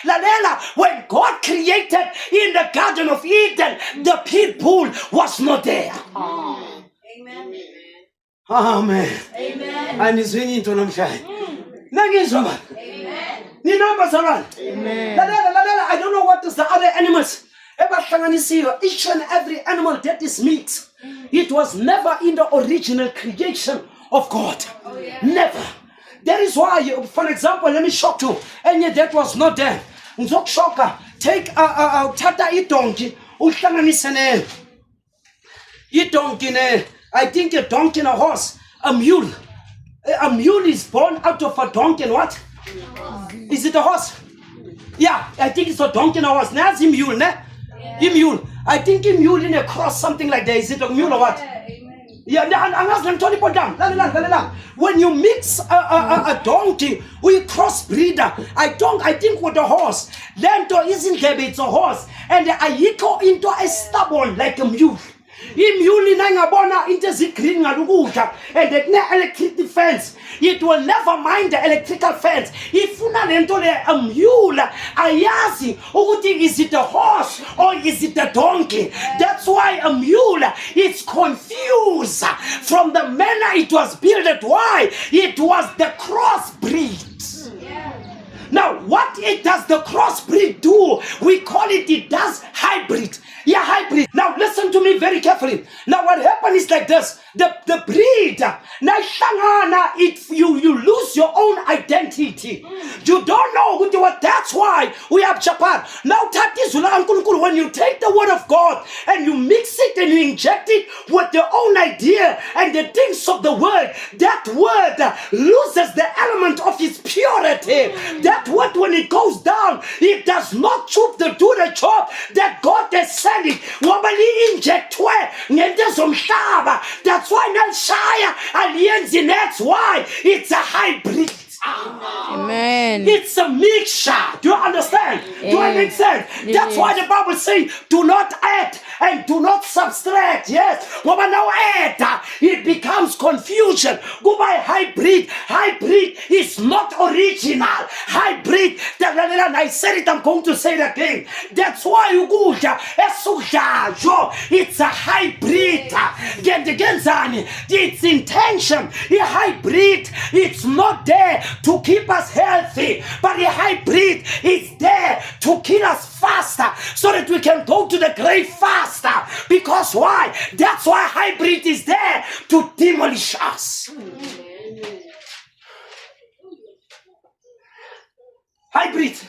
Lalela, when God created in the Garden of Eden, the pit bull was not there. Amen. Amen. Amen. And it's winning to namshine. Nangizwa man. Amen. Ni number salon. Amen. Lalela, I don't know what is the other animals. Each and every animal that is meat, it was never in the original creation of God. Never. That is why, for example, let me shock you. And yet that was not there. Take a donkey. I think a donkey and a horse, a mule. A mule is born out of a donkey and what? Is it a horse? Yeah, I think it's a donkey and a horse. That's a mule, ne? A mule. I think a mule in a cross, something like that. Is it a mule or what? Yeah, when you mix a donkey with crossbreeder, I think with a horse, Lento isn't there, it's a horse, and I echo into a stubborn like a mule. Imule nangabona into zigreen ngalukudla and the electric fence, it will never mind the electrical fence. Ifuna lento le a mule ayazi ukuthi is it a horse or is it a donkey. That's why a mule is confused from the manner it was built. Why? It was the crossbreed. Now, what it does the crossbreed do? We call it does hybrid. Yeah, hybrid. Now, listen to me very carefully. Now, what happened is like this. The breed. Now, if you lose your own identity. You don't know who you are. That's why we have Chapar. Now, when you take the word of God and you mix it and you inject it with your own idea and the things of the word, that word loses the element of its purity. That word, when it goes down, it does not do the job that God has sent it. That's why Nalshaya Alienzi, that's why it's a hybrid. Amen. It's a mixture. Do you understand? Yes. Do I make sense? Yes. That's why the Bible says, do not add and do not subtract. Yes. When now add, it becomes confusion. Go by hybrid. Hybrid is not original. Hybrid. I said it, I'm going to say it again. That's why you go. It's a hybrid. Its intention. A hybrid. It's not there to keep us healthy, but a hybrid is there to kill us faster so that we can go to the grave faster. Because why? That's why hybrid is there to demolish us. Hybrid.